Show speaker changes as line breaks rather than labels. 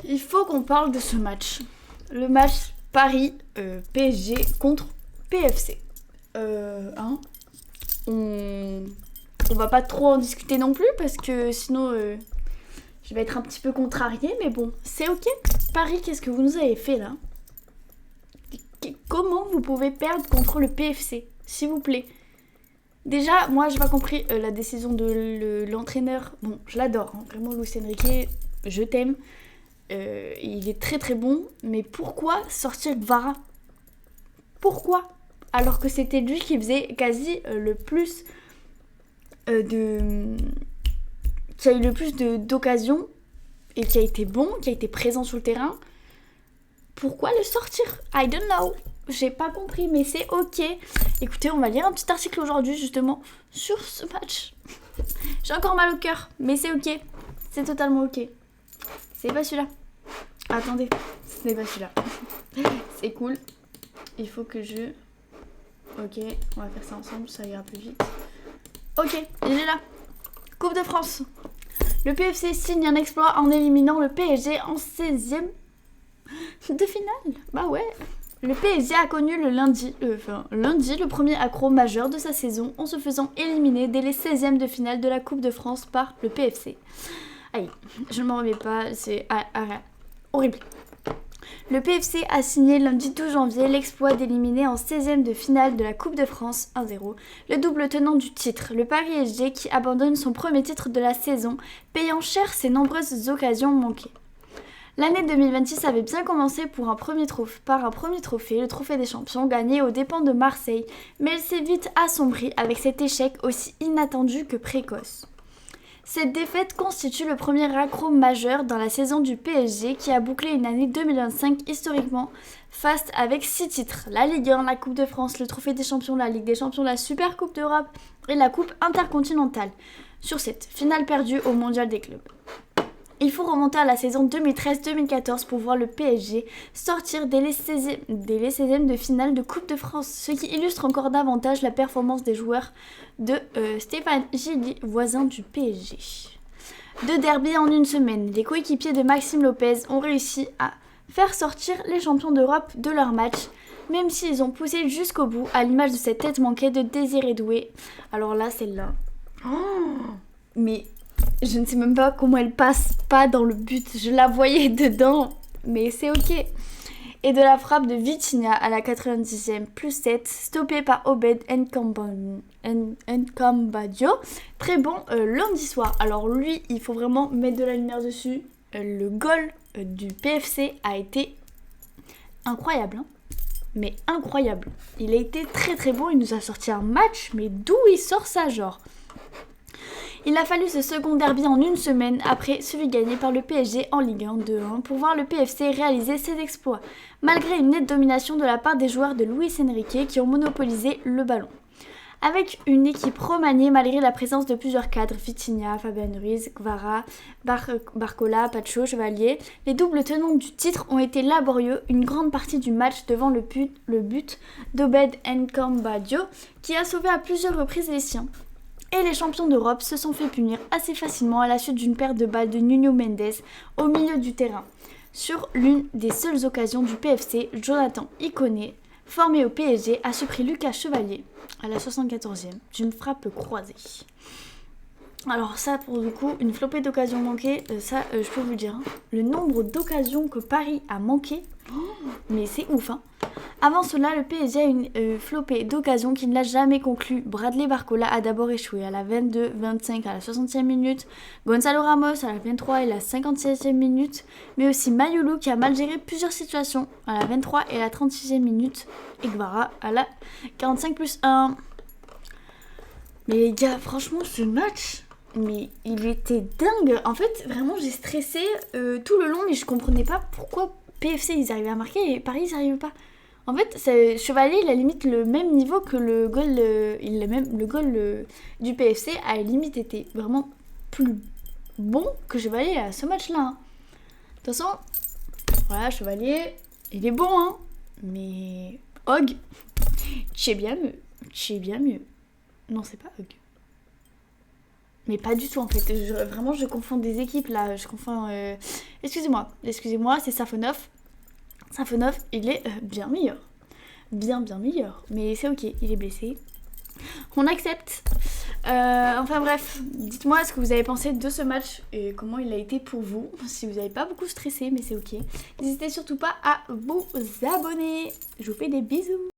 Il faut qu'on parle de ce match. Le match Paris PSG contre PFC. Hein, on va pas trop en discuter non plus parce que sinon je vais être un petit peu contrariée, mais bon, c'est ok. Paris, qu'est-ce que vous nous avez fait là? Comment vous pouvez perdre contre le PFC, s'il vous plaît? Déjà, moi j'ai pas compris la décision de l'entraîneur. Bon, je l'adore, hein. Vraiment Luis Enrique, je t'aime. Il est très très bon, mais pourquoi sortir Kvara? Pourquoi? Alors que c'était lui qui faisait quasi le plus qui a eu le plus d'occasions et qui a été bon, qui a été présent sur le terrain. Pourquoi le sortir? I don't know. J'ai pas compris, mais c'est ok. Écoutez, on va lire un petit article aujourd'hui justement sur ce match. J'ai encore mal au cœur, mais c'est ok. C'est totalement ok. C'est pas celui-là. Attendez, ce n'est pas celui-là. C'est cool. Il faut que je... Ok, on va faire ça ensemble, ça ira plus vite. Ok, il est là. Coupe de France. Le PFC signe un exploit en éliminant le PSG en 16e de finale. Bah ouais. Le PSG a connu lundi le premier accro majeur de sa saison en se faisant éliminer dès les 16e de finale de la Coupe de France par le PFC. Aïe, je ne m'en remets pas, c'est horrible. Le PFC a signé lundi 12 janvier l'exploit d'éliminer en 16e de finale de la Coupe de France 1-0 le double tenant du titre, le Paris SG, qui abandonne son premier titre de la saison, payant cher ses nombreuses occasions manquées. L'année 2026 avait bien commencé par un premier trophée, le trophée des champions, gagné aux dépens de Marseille, mais elle s'est vite assombrie avec cet échec aussi inattendu que précoce. Cette défaite constitue le premier accro majeur dans la saison du PSG qui a bouclé une année 2025 historiquement faste avec 6 titres. La Ligue 1, la Coupe de France, le Trophée des Champions, la Ligue des Champions, la Super Coupe d'Europe et la Coupe intercontinentale. Sur cette finale perdue au Mondial des clubs. Il faut remonter à la saison 2013-2014 pour voir le PSG sortir dès les 16e de finale de Coupe de France, ce qui illustre encore davantage la performance des joueurs de Stéphane Gilly, voisin du PSG. 2 derbys en une semaine, les coéquipiers de Maxime Lopez ont réussi à faire sortir les champions d'Europe de leur match, même s'ils ont poussé jusqu'au bout, à l'image de cette tête manquée de Désiré Doué. Alors là, celle-là... mais... je ne sais même pas comment elle passe pas dans le but. Je la voyais dedans, mais c'est ok. Et de la frappe de Vitinha à la 90e, plus 7, stoppée par Obed Nkambadio. Très bon lundi soir. Alors lui, il faut vraiment mettre de la lumière dessus. Le goal du PFC a été incroyable. Hein, mais incroyable. Il a été très très bon. Il nous a sorti un match, mais d'où il sort ça, genre? Il a fallu ce second derby en une semaine après celui gagné par le PSG en Ligue 1 2-1 pour voir le PFC réaliser ses exploits, malgré une nette domination de la part des joueurs de Luis Enrique qui ont monopolisé le ballon. Avec une équipe remaniée malgré la présence de plusieurs cadres, Vitinha, Fabien Ruiz, Kvara, Barcola, Pacho, Chevalier, les doubles tenants du titre ont été laborieux une grande partie du match devant le but d'Obed Nkambadio qui a sauvé à plusieurs reprises les siens. Et les champions d'Europe se sont fait punir assez facilement à la suite d'une perte de balle de Nuno Mendes au milieu du terrain. Sur l'une des seules occasions du PFC, Jonathan Iconé, formé au PSG, a surpris Lucas Chevalier à la 74e d'une frappe croisée. Alors ça, pour le coup, une flopée d'occasions manquées, je peux vous dire, hein, le nombre d'occasions que Paris a manqué, mais c'est ouf, hein. Avant cela, le PSG a une flopée d'occasions qui ne l'a jamais conclu. Bradley Barcola a d'abord échoué à la 22-25 à la 60e minute, Gonzalo Ramos à la 23 et la 57e minute, mais aussi Mayulu qui a mal géré plusieurs situations à la 23 et la 36e minute, et Kvara à la 45+1. Mais les gars, franchement, ce match... mais il était dingue. En fait, vraiment, j'ai stressé tout le long, mais je comprenais pas pourquoi PFC ils arrivaient à marquer et Paris ils arrivaient pas. En fait, Chevalier il a limite le même niveau que le goal, le goal du PFC a limite été vraiment plus bon que Chevalier à ce match-là. Hein. De toute façon, voilà, Chevalier, il est bon, hein. Mais Hog, tu es bien mieux. Non, c'est pas Hog. Mais pas du tout en fait. Vraiment, je confonds des équipes là. Je confonds. Excusez-moi, c'est Safonov. Safonov, il est bien meilleur. Bien meilleur. Mais c'est ok, il est blessé. On accepte. Enfin bref, dites-moi ce que vous avez pensé de ce match et comment il a été pour vous. Si vous n'avez pas beaucoup stressé, mais c'est ok. N'hésitez surtout pas à vous abonner. Je vous fais des bisous.